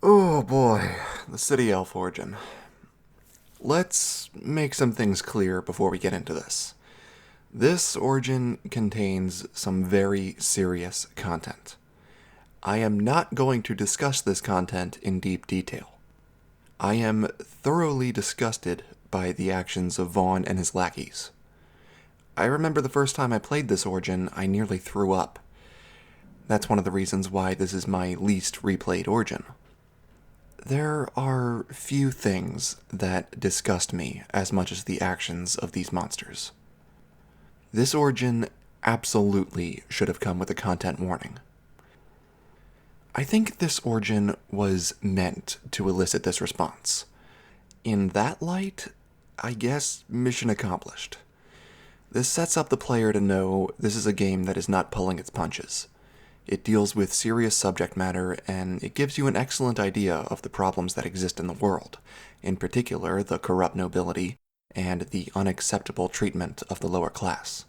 Oh boy, the City Elf origin. Let's make some things clear before we get into this. This origin contains some very serious content. I am not going to discuss this content in deep detail. I am thoroughly disgusted by the actions of Vaughn and his lackeys. I remember the first time I played this origin, I nearly threw up. That's one of the reasons why this is my least replayed origin. There are few things that disgust me as much as the actions of these monsters. This origin absolutely should have come with a content warning. I think this origin was meant to elicit this response. In that light, I guess mission accomplished. This sets up the player to know this is a game that is not pulling its punches. It deals with serious subject matter, and it gives you an excellent idea of the problems that exist in the world, in particular the corrupt nobility and the unacceptable treatment of the lower class.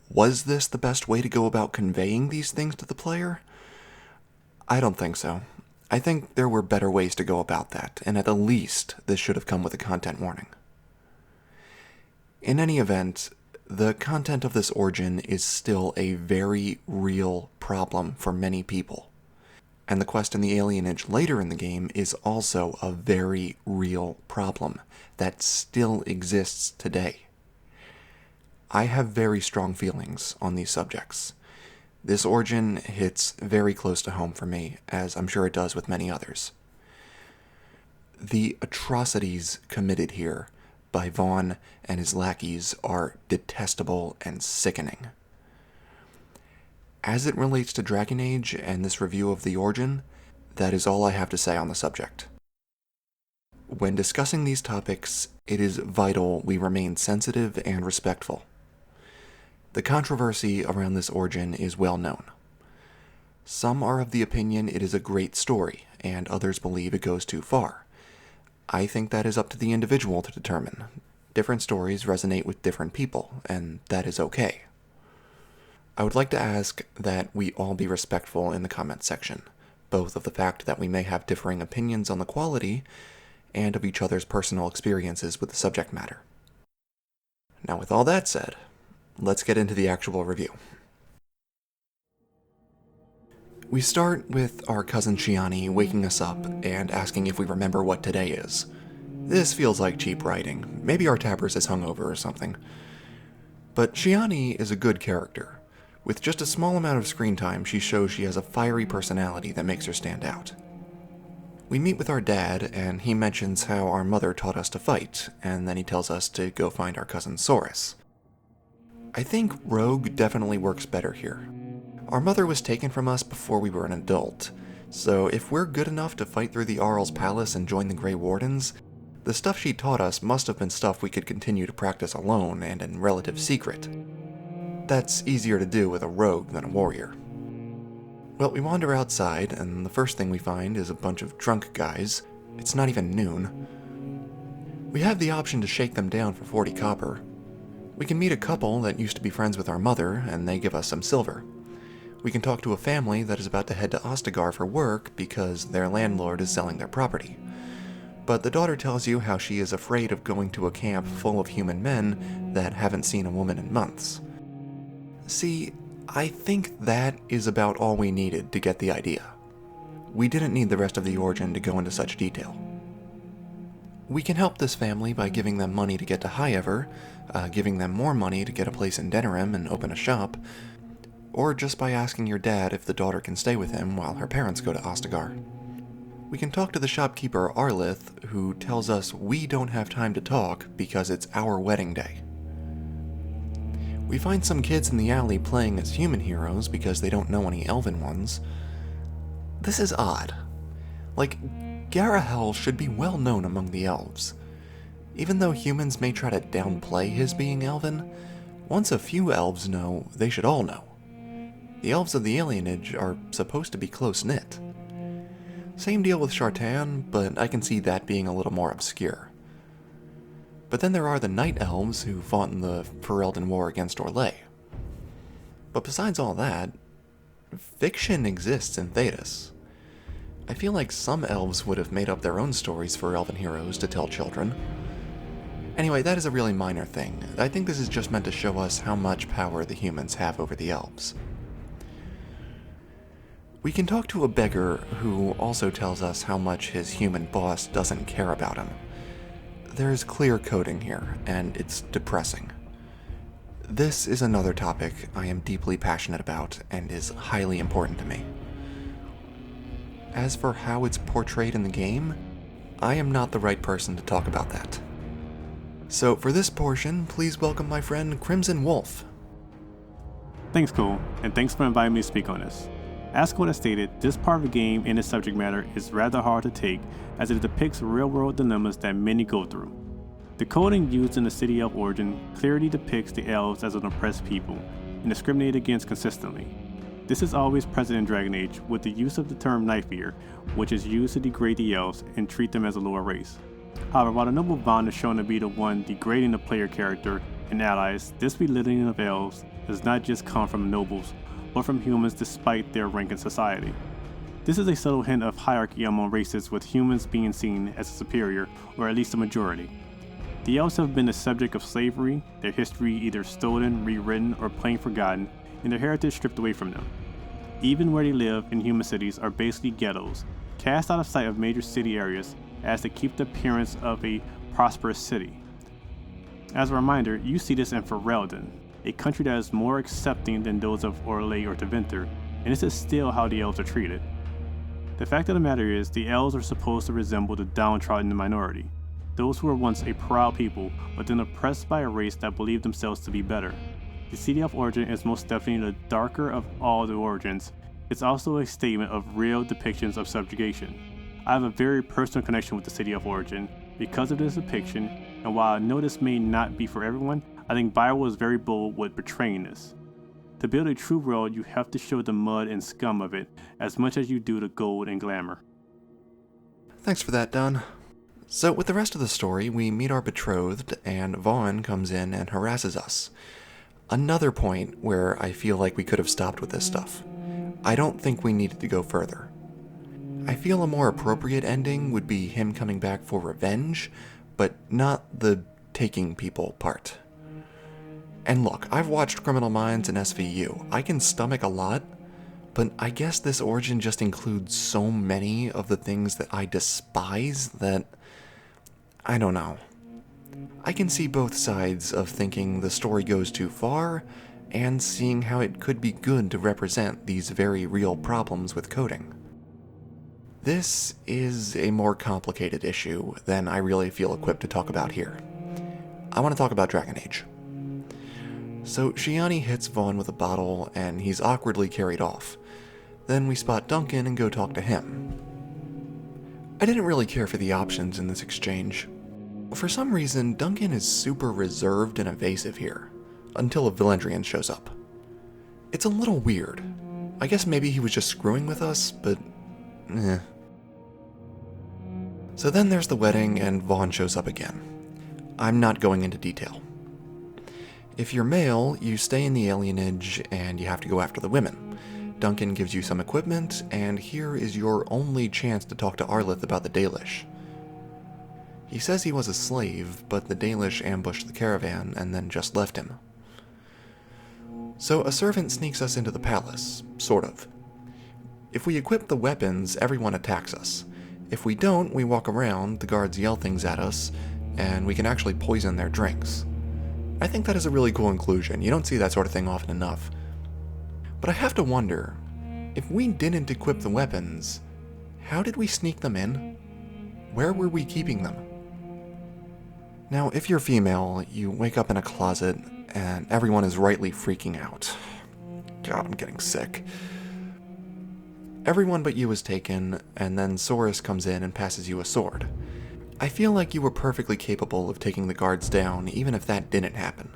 Was this the best way to go about conveying these things to the player? I don't think so. I think there were better ways to go about that, and at the least, this should have come with a content warning. In any event, the content of this origin is still a very real problem for many people. And the quest in the alienage later in the game is also a very real problem that still exists today. I have very strong feelings on these subjects. This origin hits very close to home for me, as I'm sure it does with many others. The atrocities committed here by Vaughn and his lackeys are detestable and sickening. As it relates to Dragon Age and this review of the origin, that is all I have to say on the subject. When discussing these topics, it is vital we remain sensitive and respectful. The controversy around this origin is well known. Some are of the opinion it is a great story, and others believe it goes too far. I think that is up to the individual to determine. Different stories resonate with different people, and that is okay. I would like to ask that we all be respectful in the comments section, both of the fact that we may have differing opinions on the quality, and of each other's personal experiences with the subject matter. Now with all that said, let's get into the actual review. We start with our cousin Shiani waking us up and asking if we remember what today is. This feels like cheap writing. Maybe our Tappers is hungover or something. But Shiani is a good character. With just a small amount of screen time, she shows she has a fiery personality that makes her stand out. We meet with our dad, and he mentions how our mother taught us to fight, and then he tells us to go find our cousin Solas. I think Rogue definitely works better here. Our mother was taken from us before we were an adult, so if we're good enough to fight through the Arl's palace and join the Grey Wardens, the stuff she taught us must have been stuff we could continue to practice alone and in relative secret. That's easier to do with a rogue than a warrior. Well, we wander outside, and the first thing we find is a bunch of drunk guys. It's not even noon. We have the option to shake them down for 40 copper. We can meet a couple that used to be friends with our mother, and they give us some silver. We can talk to a family that is about to head to Ostagar for work because their landlord is selling their property. But the daughter tells you how she is afraid of going to a camp full of human men that haven't seen a woman in months. See, I think that is about all we needed to get the idea. We didn't need the rest of the origin to go into such detail. We can help this family by giving them money to get to Highever, giving them more money to get a place in Denerim and open a shop, or just by asking your dad if the daughter can stay with him while her parents go to Ostagar. We can talk to the shopkeeper Arlith, who tells us we don't have time to talk because it's our wedding day. We find some kids in the alley playing as human heroes because they don't know any elven ones. This is odd. Like, Garahel should be well known among the elves. Even though humans may try to downplay his being elven, once a few elves know, they should all know. The elves of the alienage are supposed to be close-knit. Same deal with Shartan, but I can see that being a little more obscure. But then there are the Night Elves who fought in the Ferelden War against Orlais. But besides all that, fiction exists in Thedas. I feel like some elves would have made up their own stories for elven heroes to tell children. Anyway, that is a really minor thing. I think this is just meant to show us how much power the humans have over the elves. We can talk to a beggar who also tells us how much his human boss doesn't care about him. There's clear coding here, and it's depressing. This is another topic I am deeply passionate about and is highly important to me. As for how it's portrayed in the game, I am not the right person to talk about that. So for this portion, please welcome my friend Crimson Wolf. Thanks, Cole, and thanks for inviting me to speak on this. As Cole has stated, this part of the game and its subject matter is rather hard to take as it depicts real-world dilemmas that many go through. The coding used in the City of Origin clearly depicts the Elves as an oppressed people and discriminated against consistently. This is always present in Dragon Age with the use of the term Night-Fear, which is used to degrade the Elves and treat them as a lower race. However, while the noble Vaughn is shown to be the one degrading the player character and allies, this belittling of Elves does not just come from nobles, but from humans despite their rank in society. This is a subtle hint of hierarchy among races, with humans being seen as a superior, or at least a majority. The Elves have been the subject of slavery, their history either stolen, rewritten, or plain forgotten, and their heritage stripped away from them. Even where they live in human cities are basically ghettos, cast out of sight of major city areas as to keep the appearance of a prosperous city. As a reminder, you see this in Ferelden, a country that is more accepting than those of Orlais or Tevinter, and this is still how the Elves are treated. The fact of the matter is, the Elves are supposed to resemble the downtrodden minority, those who were once a proud people, but then oppressed by a race that believed themselves to be better. The City of Origin is most definitely the darker of all the origins. It's also a statement of real depictions of subjugation. I have a very personal connection with the City of Origin because of this depiction, and while I know this may not be for everyone, I think Bioware was very bold with portraying this. To build a true world, you have to show the mud and scum of it as much as you do the gold and glamour. Thanks for that, Don. So with the rest of the story, we meet our betrothed, and Vaughn comes in and harasses us. Another point where I feel like we could have stopped with this stuff. I don't think we needed to go further. I feel a more appropriate ending would be him coming back for revenge, but not the taking people part. And look, I've watched Criminal Minds and SVU. I can stomach a lot, but I guess this origin just includes so many of the things that I despise that I don't know. I can see both sides of thinking the story goes too far and seeing how it could be good to represent these very real problems with coding. This is a more complicated issue than I really feel equipped to talk about here. I want to talk about Dragon Age. So Shiani hits Vaughn with a bottle and he's awkwardly carried off. Then we spot Duncan and go talk to him. I didn't really care for the options in this exchange. For some reason, Duncan is super reserved and evasive here, until a Vilendrian shows up. It's a little weird. I guess maybe he was just screwing with us, but eh. So then there's the wedding and Vaughn shows up again. I'm not going into detail. If you're male, you stay in the alienage and you have to go after the women. Duncan gives you some equipment, and here is your only chance to talk to Arlith about the Dalish. He says he was a slave, but the Dalish ambushed the caravan and then just left him. So a servant sneaks us into the palace, sort of. If we equip the weapons, everyone attacks us. If we don't, we walk around, the guards yell things at us, and we can actually poison their drinks. I think that is a really cool inclusion. You don't see that sort of thing often enough. But I have to wonder, if we didn't equip the weapons, how did we sneak them in? Where were we keeping them? Now, if you're female, you wake up in a closet, and everyone is rightly freaking out. God, I'm getting sick. Everyone but you is taken, and then Solas comes in and passes you a sword. I feel like you were perfectly capable of taking the guards down, even if that didn't happen.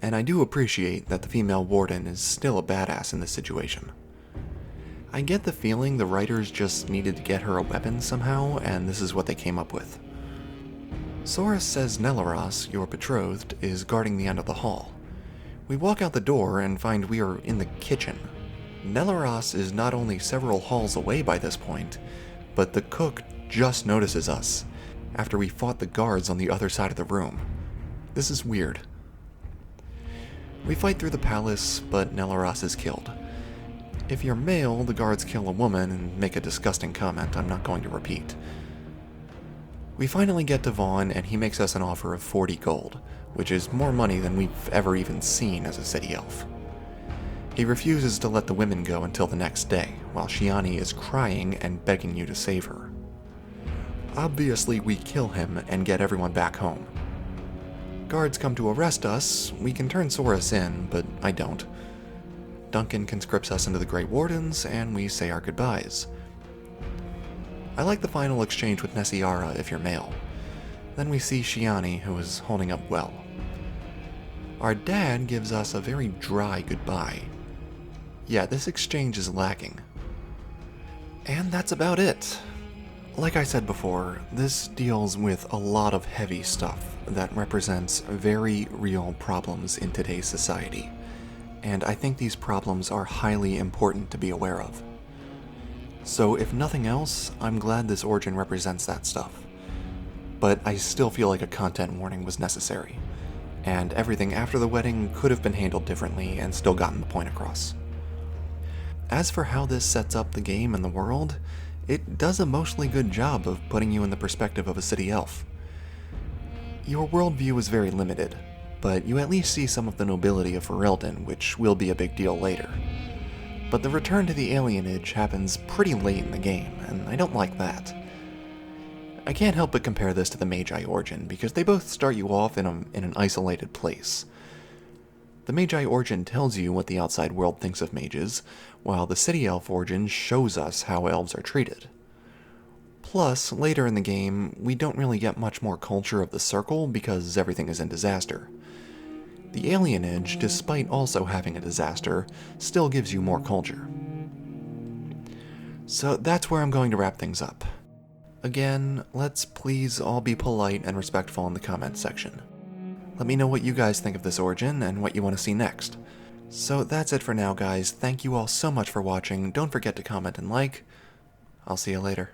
And I do appreciate that the female Warden is still a badass in this situation. I get the feeling the writers just needed to get her a weapon somehow, and this is what they came up with. Solas says Nelaras, your betrothed, is guarding the end of the hall. We walk out the door and find we are in the kitchen. Nelaras is not only several halls away by this point, but the cook just notices us after we fought the guards on the other side of the room. This is weird. We fight through the palace, but Nelaras is killed. If you're male, the guards kill a woman and make a disgusting comment I'm not going to repeat. We finally get to Vaughn, and he makes us an offer of 40 gold, which is more money than we've ever even seen as a city elf. He refuses to let the women go until the next day, while Shiani is crying and begging you to save her. Obviously, we kill him and get everyone back home. Guards come to arrest us. We can turn Solas in, but I don't. Duncan conscripts us into the Great Wardens, and we say our goodbyes. I like the final exchange with Nessiara if you're male. Then we see Shiani, who is holding up well. Our dad gives us a very dry goodbye. Yeah, this exchange is lacking. And that's about it. Like I said before, this deals with a lot of heavy stuff that represents very real problems in today's society, and I think these problems are highly important to be aware of. So if nothing else, I'm glad this origin represents that stuff. But I still feel like a content warning was necessary, and everything after the wedding could have been handled differently and still gotten the point across. As for how this sets up the game and the world, it does a mostly good job of putting you in the perspective of a city elf. Your worldview is very limited, but you at least see some of the nobility of Ferelden, which will be a big deal later. But the return to the alienage happens pretty late in the game, and I don't like that. I can't help but compare this to the Magi origin, because they both start you off in an isolated place. The Magi origin tells you what the outside world thinks of mages, while the City Elf origin shows us how elves are treated. Plus, later in the game, we don't really get much more culture of the Circle because everything is in disaster. The alienage, despite also having a disaster, still gives you more culture. So that's where I'm going to wrap things up. Again, let's please all be polite and respectful in the comments section. Let me know what you guys think of this origin and what you want to see next. So that's it for now, guys. Thank you all so much for watching. Don't forget to comment and like. I'll see you later.